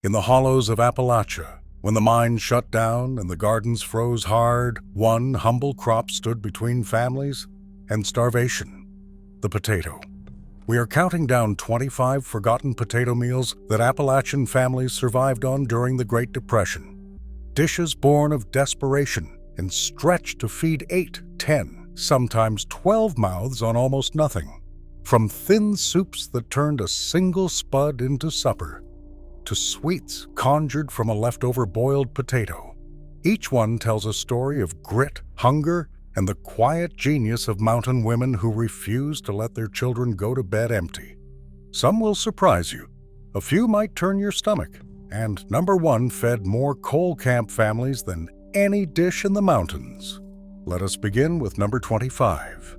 In the hollows of Appalachia, when the mines shut down and the gardens froze hard, one humble crop stood between families and starvation: the potato. We are counting down 25 forgotten potato meals that Appalachian families survived on during the Great Depression. Dishes born of desperation and stretched to feed 8, 10, sometimes 12 mouths on almost nothing. From thin soups that turned a single spud into supper, to sweets conjured from a leftover boiled potato. Each one tells a story of grit, hunger, and the quiet genius of mountain women who refuse to let their children go to bed empty. Some will surprise you. A few might turn your stomach. And number one fed more coal camp families than any dish in the mountains. Let us begin with number 25.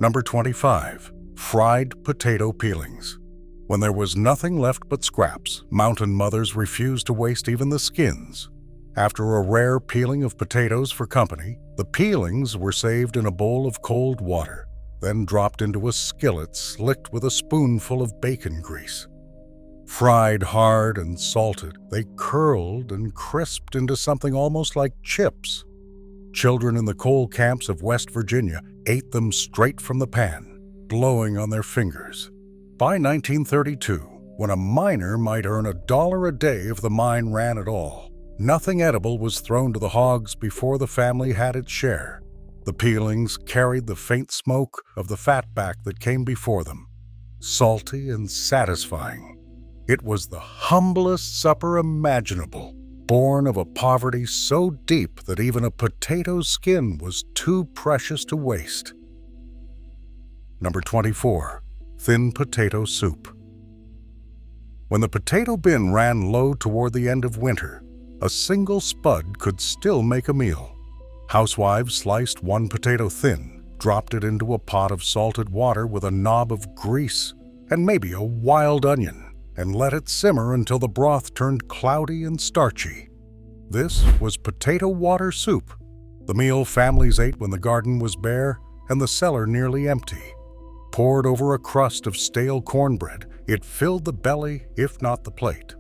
Number 25, fried potato peelings. When there was nothing left but scraps, mountain mothers refused to waste even the skins. After a rare peeling of potatoes for company, the peelings were saved in a bowl of cold water, then dropped into a skillet slicked with a spoonful of bacon grease. Fried hard and salted, they curled and crisped into something almost like chips. Children in the coal camps of West Virginia ate them straight from the pan, blowing on their fingers. By 1932, when a miner might earn $1 a day if the mine ran at all, nothing edible was thrown to the hogs before the family had its share. The peelings carried the faint smoke of the fatback that came before them, salty and satisfying. It was the humblest supper imaginable, born of a poverty so deep that even a potato's skin was too precious to waste. Number 24, thin potato soup. When the potato bin ran low toward the end of winter, a single spud could still make a meal. Housewives sliced one potato thin, dropped it into a pot of salted water with a knob of grease and maybe a wild onion, and let it simmer until the broth turned cloudy and starchy. This was potato water soup, the meal families ate when the garden was bare and the cellar nearly empty. Poured over a crust of stale cornbread, it filled the belly, if not the plate.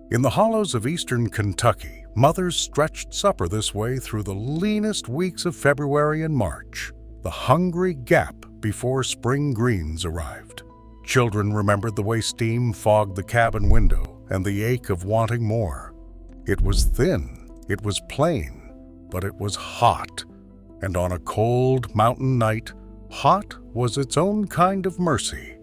In the hollows of eastern Kentucky, mothers stretched supper this way through the leanest weeks of February and March, the hungry gap before spring greens arrived. Children remembered the way steam fogged the cabin window and the ache of wanting more. It was thin, it was plain, but it was hot. And on a cold mountain night, hot was its own kind of mercy.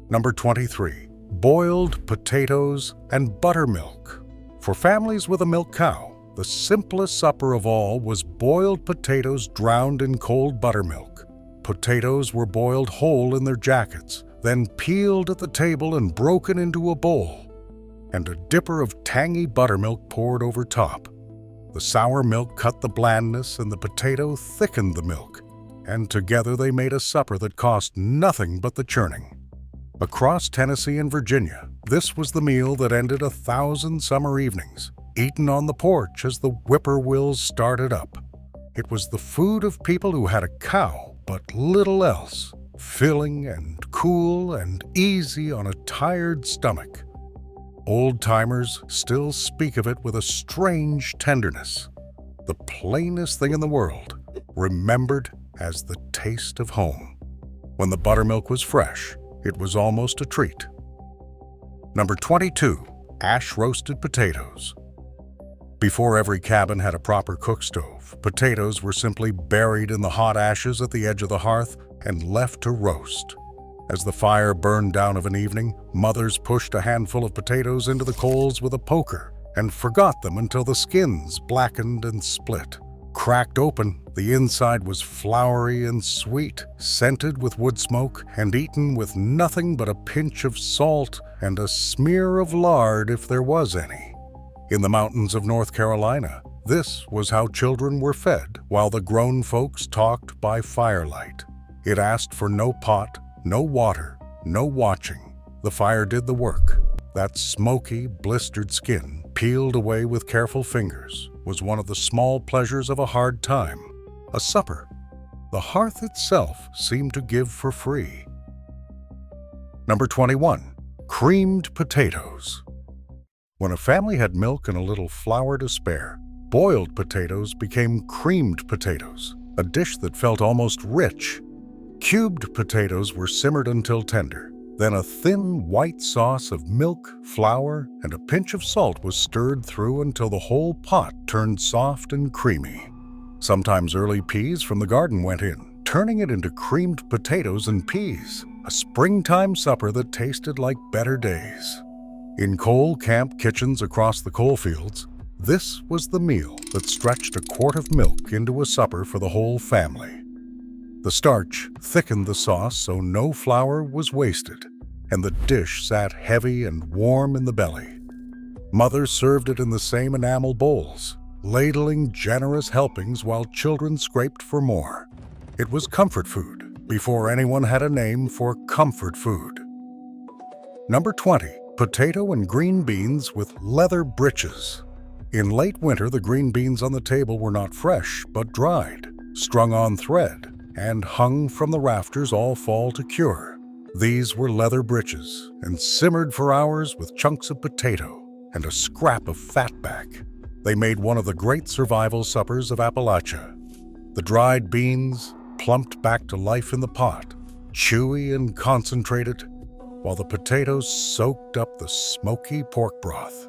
Number 23, boiled potatoes and buttermilk. For families with a milk cow, the simplest supper of all was boiled potatoes drowned in cold buttermilk. Potatoes were boiled whole in their jackets, then peeled at the table and broken into a bowl, and a dipper of tangy buttermilk poured over top. The sour milk cut the blandness and the potato thickened the milk, and together they made a supper that cost nothing but the churning. Across Tennessee and Virginia, this was the meal that ended 1,000 summer evenings, eaten on the porch as the whippoorwills started up. It was the food of people who had a cow, but little else, filling and cool and easy on a tired stomach. Old-timers still speak of it with a strange tenderness. The plainest thing in the world, remembered as the taste of home. When the buttermilk was fresh, it was almost a treat. Number 22, ash-roasted potatoes. Before every cabin had a proper cook stove, potatoes were simply buried in the hot ashes at the edge of the hearth and left to roast. As the fire burned down of an evening, mothers pushed a handful of potatoes into the coals with a poker and forgot them until the skins blackened and split. Cracked open, the inside was floury and sweet, scented with wood smoke, and eaten with nothing but a pinch of salt and a smear of lard if there was any. In the mountains of North Carolina, this was how children were fed while the grown folks talked by firelight. It asked for no pot, no water, no watching. The fire did the work. That smoky, blistered skin, peeled away with careful fingers, was one of the small pleasures of a hard time, a supper. The hearth itself seemed to give for free. Number 21, creamed potatoes. When a family had milk and a little flour to spare, boiled potatoes became creamed potatoes, a dish that felt almost rich. Cubed potatoes were simmered until tender. Then a thin white sauce of milk, flour, and a pinch of salt was stirred through until the whole pot turned soft and creamy. Sometimes early peas from the garden went in, turning it into creamed potatoes and peas, a springtime supper that tasted like better days. In coal camp kitchens across the coalfields, this was the meal that stretched a quart of milk into a supper for the whole family. The starch thickened the sauce so no flour was wasted, and the dish sat heavy and warm in the belly. Mothers served it in the same enamel bowls, ladling generous helpings while children scraped for more. It was comfort food before anyone had a name for comfort food. Number 20, potato and green beans with leather breeches. In late winter, the green beans on the table were not fresh, but dried, strung on thread, and hung from the rafters all fall to cure. These were leather breeches and simmered for hours with chunks of potato and a scrap of fatback. They made one of the great survival suppers of Appalachia. The dried beans plumped back to life in the pot, chewy and concentrated, while the potatoes soaked up the smoky pork broth.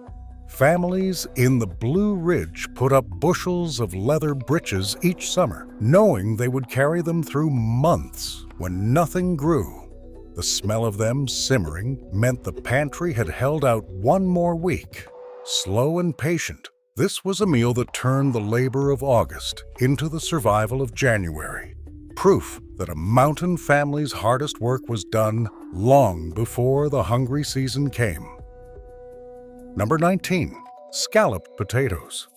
Families in the Blue Ridge put up bushels of leather breeches each summer, knowing they would carry them through months when nothing grew. The smell of them simmering meant the pantry had held out one more week. Slow and patient, this was a meal that turned the labor of August into the survival of January. Proof that a mountain family's hardest work was done long before the hungry season came. Number 19, scalloped potatoes.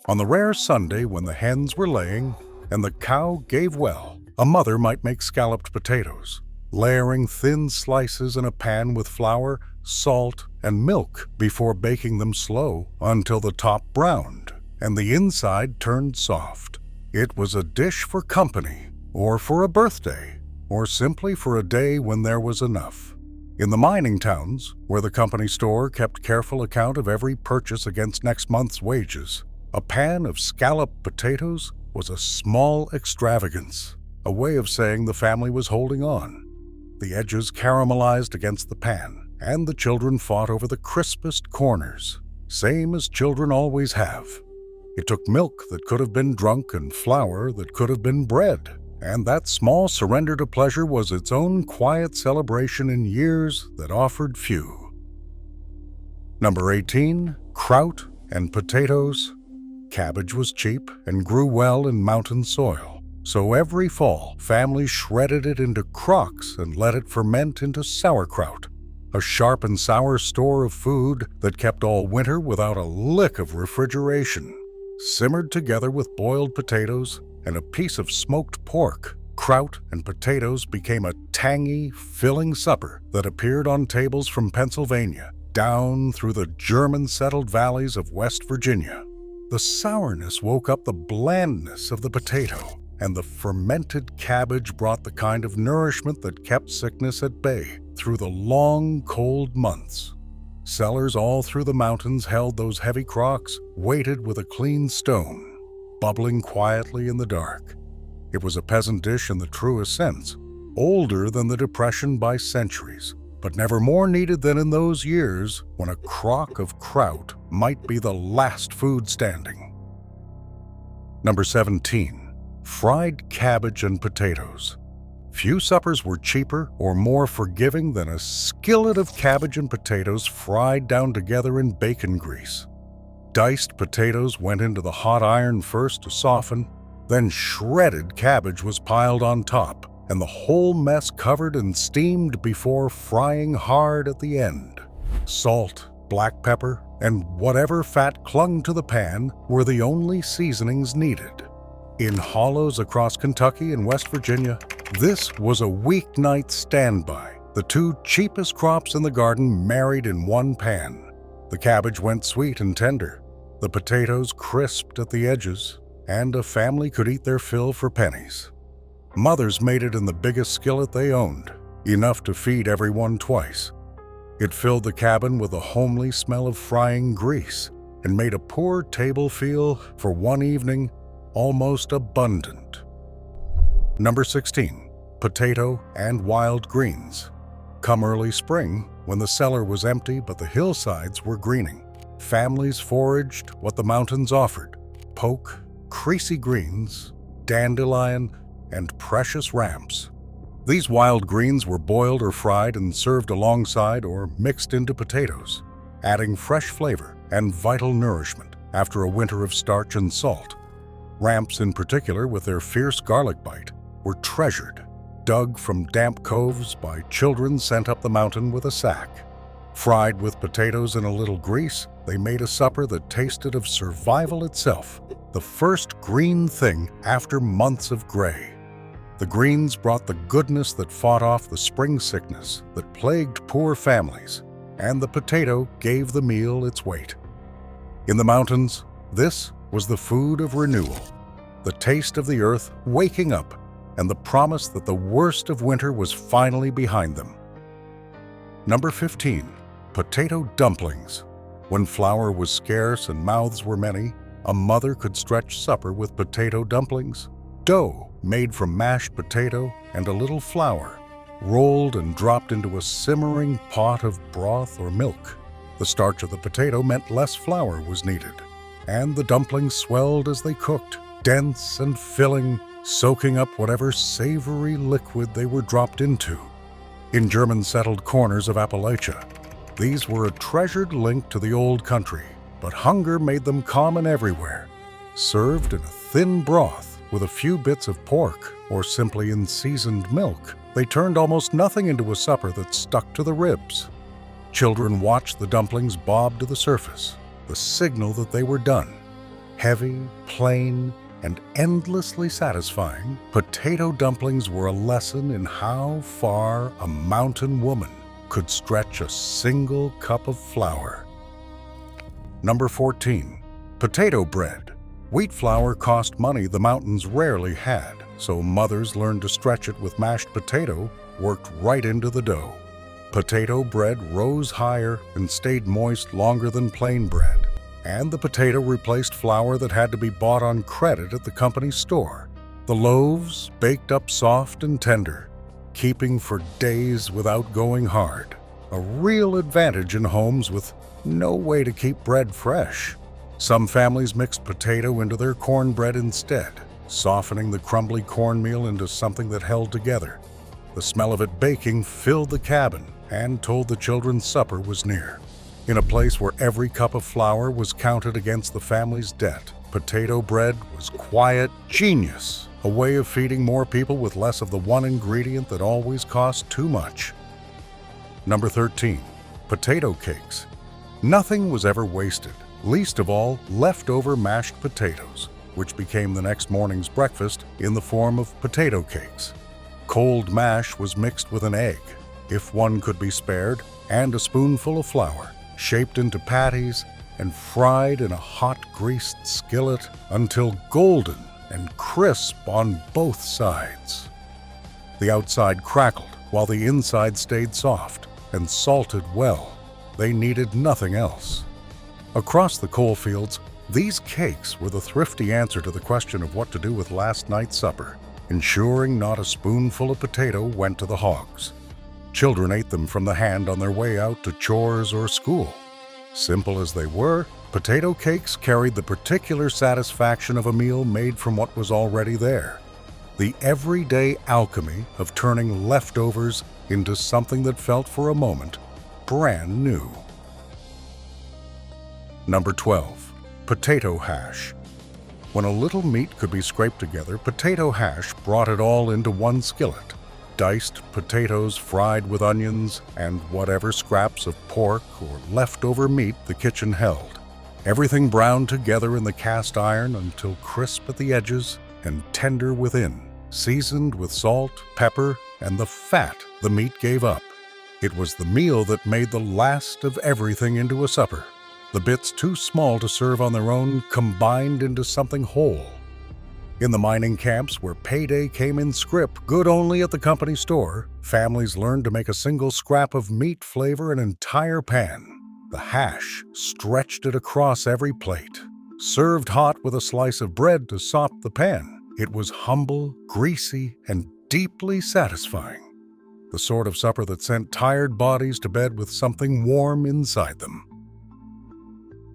On the rare Sunday when the hens were laying and the cow gave well, a mother might make scalloped potatoes, layering thin slices in a pan with flour, salt, and milk before baking them slow until the top browned and the inside turned soft. It was a dish for company, or for a birthday, or simply for a day when there was enough. In the mining towns, where the company store kept careful account of every purchase against next month's wages, a pan of scalloped potatoes was a small extravagance, a way of saying the family was holding on. The edges caramelized against the pan, and the children fought over the crispest corners, same as children always have. It took milk that could have been drunk and flour that could have been bread. And that small surrender to pleasure was its own quiet celebration in years that offered few. Number 18, kraut and potatoes. Cabbage was cheap and grew well in mountain soil, so every fall families shredded it into crocks and let it ferment into sauerkraut, a sharp and sour store of food that kept all winter without a lick of refrigeration. Simmered together with boiled potatoes and a piece of smoked pork, kraut and potatoes became a tangy, filling supper that appeared on tables from Pennsylvania down through the German-settled valleys of West Virginia. The sourness woke up the blandness of the potato, and the fermented cabbage brought the kind of nourishment that kept sickness at bay through the long, cold months. Cellars all through the mountains held those heavy crocks, weighted with a clean stone, bubbling quietly in the dark. It was a peasant dish in the truest sense, older than the Depression by centuries, but never more needed than in those years when a crock of kraut might be the last food standing. Number 17, fried cabbage and potatoes. Few suppers were cheaper or more forgiving than a skillet of cabbage and potatoes fried down together in bacon grease. Diced potatoes went into the hot iron first to soften, then shredded cabbage was piled on top, and the whole mess covered and steamed before frying hard at the end. Salt, black pepper, and whatever fat clung to the pan were the only seasonings needed. In hollows across Kentucky and West Virginia, this was a weeknight standby, the two cheapest crops in the garden married in one pan. The cabbage went sweet and tender, the potatoes crisped at the edges, and a family could eat their fill for pennies. Mothers made it in the biggest skillet they owned, enough to feed everyone twice. It filled the cabin with a homely smell of frying grease and made a poor table feel, for one evening, almost abundant. Number 16. Potato and wild greens. Come early spring, when the cellar was empty but the hillsides were greening, families foraged what the mountains offered: poke, creasy greens, dandelion, and precious ramps. These wild greens were boiled or fried and served alongside or mixed into potatoes, adding fresh flavor and vital nourishment after a winter of starch and salt. Ramps in particular, with their fierce garlic bite, were treasured, dug from damp coves by children sent up the mountain with a sack. Fried with potatoes in a little grease, they made a supper that tasted of survival itself, the first green thing after months of gray. The greens brought the goodness that fought off the spring sickness that plagued poor families, and the potato gave the meal its weight. In the mountains, this was the food of renewal, the taste of the earth waking up, and the promise that the worst of winter was finally behind them. Number 15. Potato dumplings. When flour was scarce and mouths were many, a mother could stretch supper with potato dumplings. Dough made from mashed potato and a little flour, rolled and dropped into a simmering pot of broth or milk. The starch of the potato meant less flour was needed, and the dumplings swelled as they cooked, dense and filling, soaking up whatever savory liquid they were dropped into. In German-settled corners of Appalachia, these were a treasured link to the old country, but hunger made them common everywhere. Served in a thin broth with a few bits of pork or simply in seasoned milk, they turned almost nothing into a supper that stuck to the ribs. Children watched the dumplings bob to the surface, the signal that they were done. Heavy, plain, and endlessly satisfying, potato dumplings were a lesson in how far a mountain woman could stretch a single cup of flour. Number 14. Potato bread. Wheat flour cost money the mountains rarely had, so mothers learned to stretch it with mashed potato worked right into the dough. Potato bread rose higher and stayed moist longer than plain bread, and the potato replaced flour that had to be bought on credit at the company store. The loaves baked up soft and tender, keeping for days without going hard, a real advantage in homes with no way to keep bread fresh. Some families mixed potato into their cornbread instead, softening the crumbly cornmeal into something that held together. The smell of it baking filled the cabin and told the children supper was near. In a place where every cup of flour was counted against the family's debt, potato bread was quiet genius, a way of feeding more people with less of the one ingredient that always cost too much. Number 13. Potato cakes. Nothing was ever wasted, least of all leftover mashed potatoes, which became the next morning's breakfast in the form of potato cakes. Cold mash was mixed with an egg, if one could be spared, and a spoonful of flour, shaped into patties and fried in a hot greased skillet until golden and crisp on both sides. The outside crackled while the inside stayed soft and salted well. They needed nothing else. Across the coal fields, these cakes were the thrifty answer to the question of what to do with last night's supper, ensuring not a spoonful of potato went to the hogs. Children ate them from the hand on their way out to chores or school. Simple as they were, potato cakes carried the particular satisfaction of a meal made from what was already there. The everyday alchemy of turning leftovers into something that felt for a moment brand new. Number 12. Potato hash. When a little meat could be scraped together, potato hash brought it all into one skillet. Diced potatoes fried with onions and whatever scraps of pork or leftover meat the kitchen held. Everything browned together in the cast iron until crisp at the edges and tender within, seasoned with salt, pepper, and the fat the meat gave up. It was the meal that made the last of everything into a supper. The bits too small to serve on their own combined into something whole. In the mining camps where payday came in scrip, good only at the company store, families learned to make a single scrap of meat flavor an entire pan. The hash stretched it across every plate. Served hot with a slice of bread to sop the pan, it was humble, greasy, and deeply satisfying. The sort of supper that sent tired bodies to bed with something warm inside them.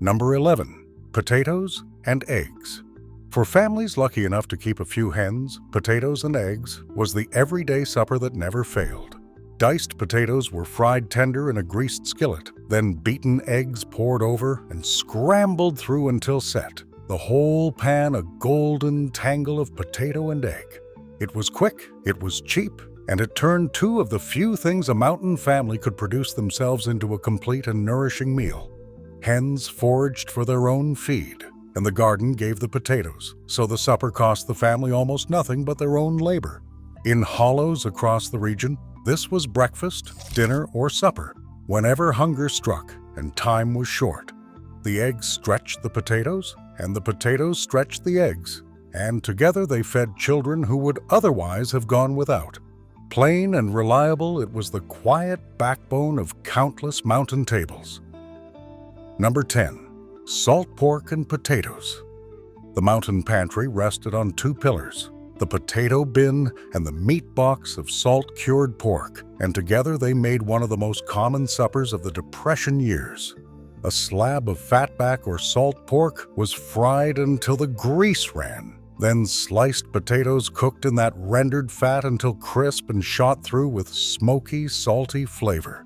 Number 11. Potatoes and eggs. For families lucky enough to keep a few hens, potatoes and eggs was the everyday supper that never failed. Diced potatoes were fried tender in a greased skillet, then beaten eggs poured over and scrambled through until set. The whole pan a golden tangle of potato and egg. It was quick, it was cheap, and it turned two of the few things a mountain family could produce themselves into a complete and nourishing meal. Hens foraged for their own feed, and the garden gave the potatoes, so the supper cost the family almost nothing but their own labor. In hollows across the region, this was breakfast, dinner, or supper, whenever hunger struck and time was short. The eggs stretched the potatoes, and the potatoes stretched the eggs, and together they fed children who would otherwise have gone without. Plain and reliable, it was the quiet backbone of countless mountain tables. Number 10. Salt pork and potatoes. The mountain pantry rested on two pillars, the potato bin and the meat box of salt-cured pork, and together they made one of the most common suppers of the Depression years. A slab of fatback or salt pork was fried until the grease ran, then sliced potatoes cooked in that rendered fat until crisp and shot through with smoky, salty flavor.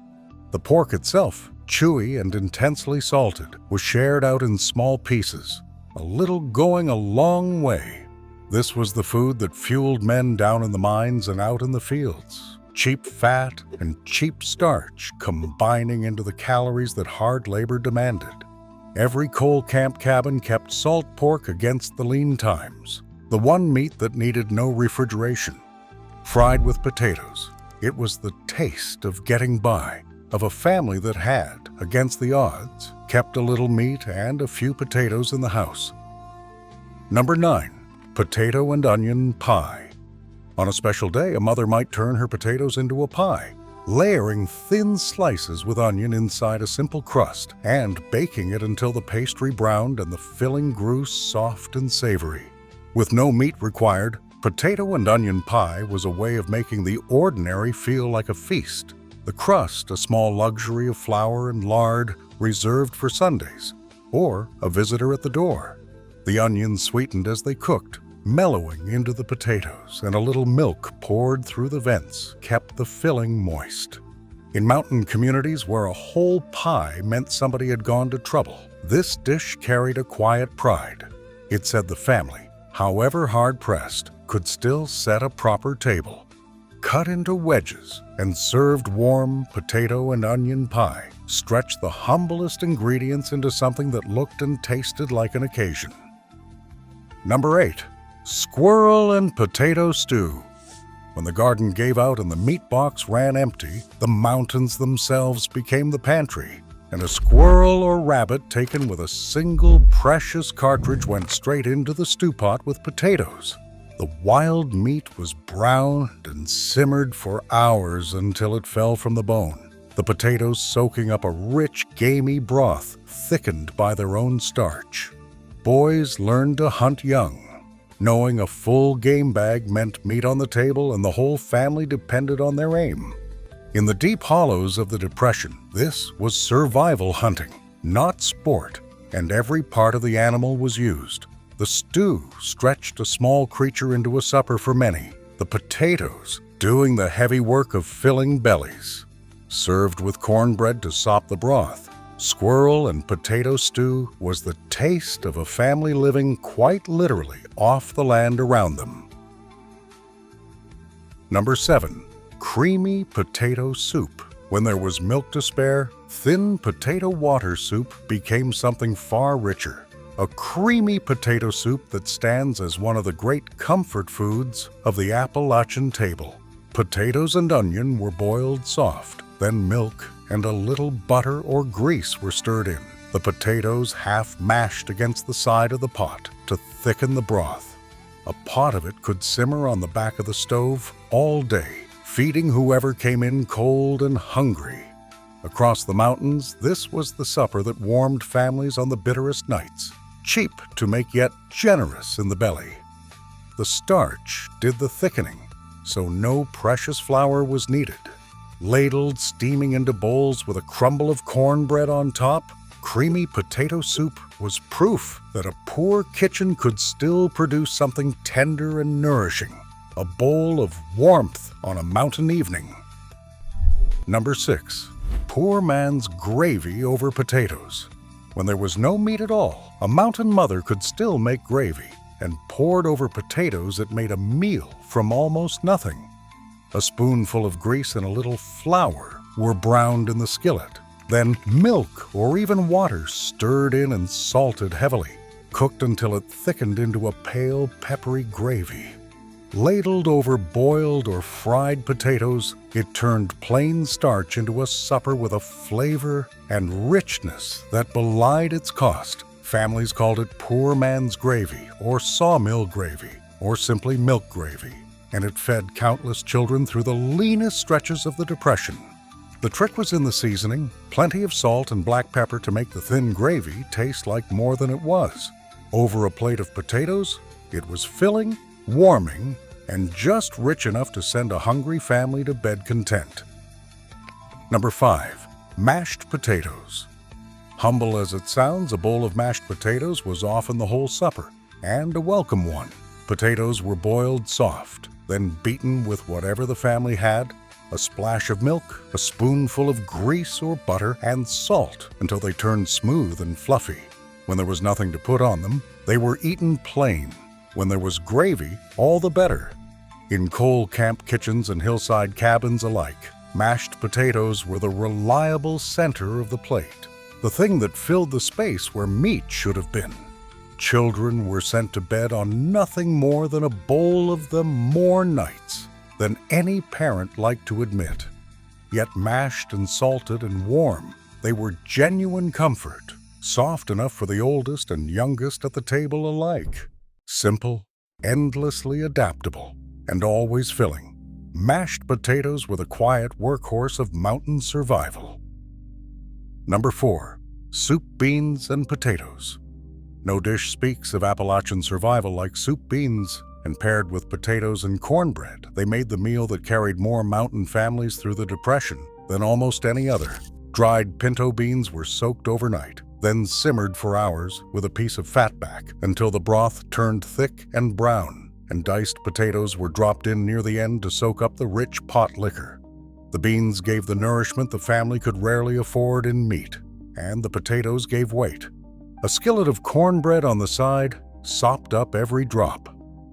The pork itself, chewy and intensely salted, was shared out in small pieces, a little going a long way. This was the food that fueled men down in the mines and out in the fields. Cheap fat and cheap starch combining into the calories that hard labor demanded. Every coal camp cabin kept salt pork against the lean times, the one meat that needed no refrigeration. Fried with potatoes, it was the taste of getting by, of a family that had, against the odds, kept a little meat and a few potatoes in the house. Number 9. Potato and onion pie. On a special day, a mother might turn her potatoes into a pie, layering thin slices with onion inside a simple crust and baking it until the pastry browned and the filling grew soft and savory. With no meat required, potato and onion pie was a way of making the ordinary feel like a feast. The crust a small luxury of flour and lard reserved for Sundays, or a visitor at the door. The onions sweetened as they cooked, mellowing into the potatoes, and a little milk poured through the vents kept the filling moist. In mountain communities where a whole pie meant somebody had gone to trouble, this dish carried a quiet pride. It said the family, however hard-pressed, could still set a proper table. Cut into wedges and served warm potato and onion pie stretched the humblest ingredients into something that looked and tasted like an occasion. Number 8. Squirrel and potato stew. When the garden gave out and the meat box ran empty, the mountains themselves became the pantry, and a squirrel or rabbit taken with a single precious cartridge went straight into the stew pot with potatoes. The wild meat was browned and simmered for hours until it fell from the bone, the potatoes soaking up a rich, gamey broth thickened by their own starch. Boys learned to hunt young, knowing a full game bag meant meat on the table and the whole family depended on their aim. In the deep hollows of the Depression, this was survival hunting, not sport, and every part of the animal was used. The stew stretched a small creature into a supper for many, the potatoes doing the heavy work of filling bellies. Served with cornbread to sop the broth, squirrel and potato stew was the taste of a family living quite literally off the land around them. Number 7. Creamy potato soup. When there was milk to spare, thin potato water soup became something far richer. A creamy potato soup that stands as one of the great comfort foods of the Appalachian table. Potatoes and onion were boiled soft, then milk and a little butter or grease were stirred in, the potatoes half mashed against the side of the pot to thicken the broth. A pot of it could simmer on the back of the stove all day, feeding whoever came in cold and hungry. Across the mountains, this was the supper that warmed families on the bitterest nights, cheap to make yet generous in the belly. The starch did the thickening, so no precious flour was needed. Ladled steaming into bowls with a crumble of cornbread on top, creamy potato soup was proof that a poor kitchen could still produce something tender and nourishing, a bowl of warmth on a mountain evening. Number 6. Poor man's gravy over potatoes. When there was no meat at all, a mountain mother could still make gravy, and poured over potatoes it made a meal from almost nothing. A spoonful of grease and a little flour were browned in the skillet. Then milk or even water stirred in and salted heavily, cooked until it thickened into a pale, peppery gravy. Ladled over boiled or fried potatoes, it turned plain starch into a supper with a flavor and richness that belied its cost. Families called it poor man's gravy, or sawmill gravy, or simply milk gravy, and it fed countless children through the leanest stretches of the Depression. The trick was in the seasoning, plenty of salt and black pepper to make the thin gravy taste like more than it was. Over a plate of potatoes, it was filling, warming, and just rich enough to send a hungry family to bed content. Number 5. Mashed potatoes. Humble as it sounds, a bowl of mashed potatoes was often the whole supper, and a welcome one. Potatoes were boiled soft, then beaten with whatever the family had, a splash of milk, a spoonful of grease or butter, and salt until they turned smooth and fluffy. When there was nothing to put on them, they were eaten plain. When there was gravy, all the better. In coal camp kitchens and hillside cabins alike, mashed potatoes were the reliable center of the plate, the thing that filled the space where meat should have been. Children were sent to bed on nothing more than a bowl of them more nights than any parent liked to admit. Yet mashed and salted and warm, they were genuine comfort, soft enough for the oldest and youngest at the table alike. Simple, endlessly adaptable, and always filling. Mashed potatoes were the quiet workhorse of mountain survival. Number 4. Soup, beans, and potatoes. No dish speaks of Appalachian survival like soup beans, and paired with potatoes and cornbread, they made the meal that carried more mountain families through the Depression than almost any other. Dried pinto beans were soaked overnight, then simmered for hours with a piece of fatback until the broth turned thick and brown, and diced potatoes were dropped in near the end to soak up the rich pot liquor. The beans gave the nourishment the family could rarely afford in meat, and the potatoes gave weight. A skillet of cornbread on the side sopped up every drop.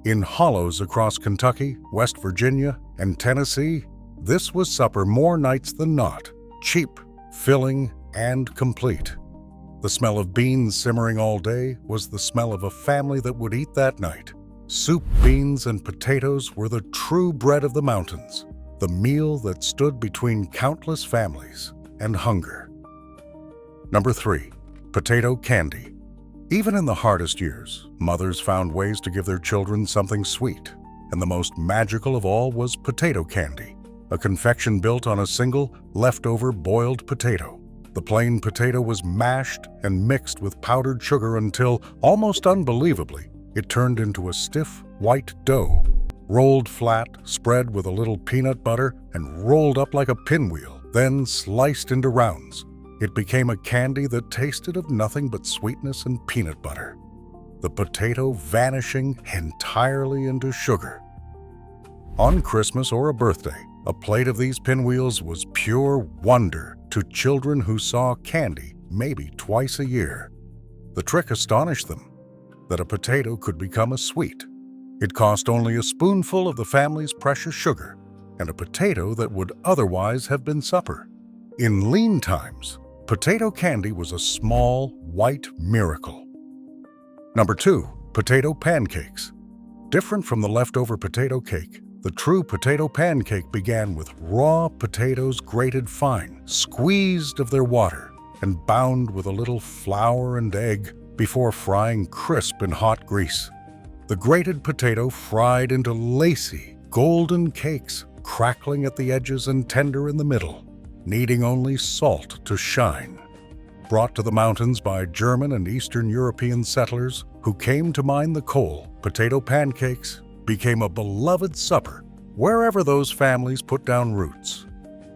In hollows across Kentucky, West Virginia, and Tennessee, this was supper more nights than not, cheap, filling, and complete. The smell of beans simmering all day was the smell of a family that would eat that night. Soup, beans, and potatoes were the true bread of the mountains, the meal that stood between countless families and hunger. Number 3. Potato candy. Even in the hardest years, mothers found ways to give their children something sweet, and the most magical of all was potato candy, a confection built on a single, leftover boiled potato. The plain potato was mashed and mixed with powdered sugar until, almost unbelievably, it turned into a stiff, white dough, rolled flat, spread with a little peanut butter, and rolled up like a pinwheel, then sliced into rounds. It became a candy that tasted of nothing but sweetness and peanut butter, the potato vanishing entirely into sugar. On Christmas or a birthday, a plate of these pinwheels was pure wonder to children who saw candy maybe twice a year. The trick astonished them, that a potato could become a sweet. It cost only a spoonful of the family's precious sugar, and a potato that would otherwise have been supper. In lean times, potato candy was a small, white miracle. Number 2. Potato pancakes. Different from the leftover potato cake, the true potato pancake began with raw potatoes grated fine, squeezed of their water, and bound with a little flour and egg before frying crisp in hot grease. The grated potato fried into lacy, golden cakes, crackling at the edges and tender in the middle, needing only salt to shine. Brought to the mountains by German and Eastern European settlers who came to mine the coal, potato pancakes became a beloved supper wherever those families put down roots.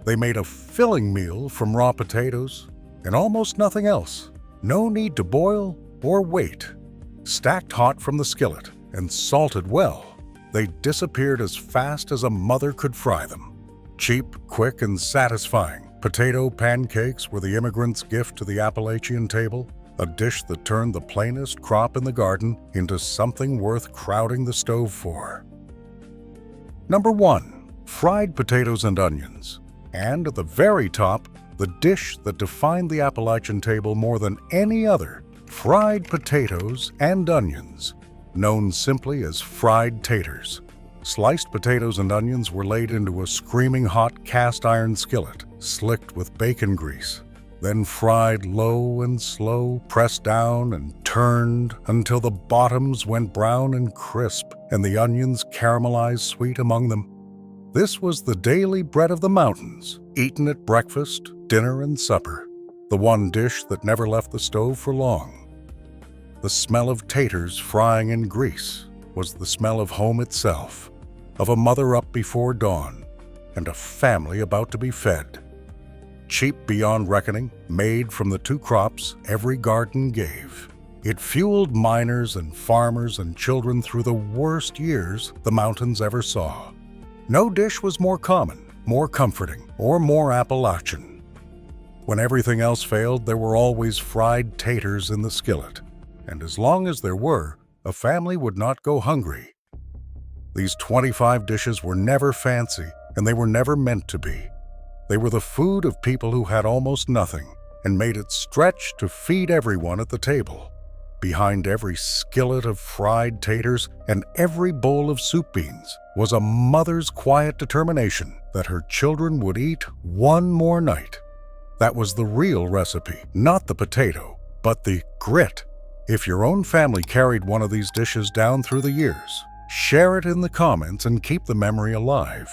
They made a filling meal from raw potatoes and almost nothing else. No need to boil or wait. Stacked hot from the skillet and salted well, they disappeared as fast as a mother could fry them. Cheap, quick, and satisfying, potato pancakes were the immigrants' gift to the Appalachian table, a dish that turned the plainest crop in the garden into something worth crowding the stove for. Number 1. Fried potatoes and onions. And at the very top, the dish that defined the Appalachian table more than any other, fried potatoes and onions, known simply as fried taters. Sliced potatoes and onions were laid into a screaming hot cast iron skillet, slicked with bacon grease, then fried low and slow, pressed down and turned until the bottoms went brown and crisp and the onions caramelized sweet among them. This was the daily bread of the mountains, eaten at breakfast, dinner, and supper, the one dish that never left the stove for long. The smell of taters frying in grease was the smell of home itself, of a mother up before dawn, and a family about to be fed. Cheap beyond reckoning, made from the 2 crops every garden gave. It fueled miners and farmers and children through the worst years the mountains ever saw. No dish was more common, more comforting, or more Appalachian. When everything else failed, there were always fried taters in the skillet, and as long as there were, a family would not go hungry. These 25 dishes were never fancy, and they were never meant to be. They were the food of people who had almost nothing, and made it stretch to feed everyone at the table. Behind every skillet of fried taters and every bowl of soup beans was a mother's quiet determination that her children would eat one more night. That was the real recipe, not the potato, but the grit. If your own family carried one of these dishes down through the years, share it in the comments and keep the memory alive,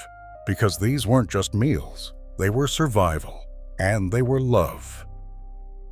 because these weren't just meals, they were survival, and they were love.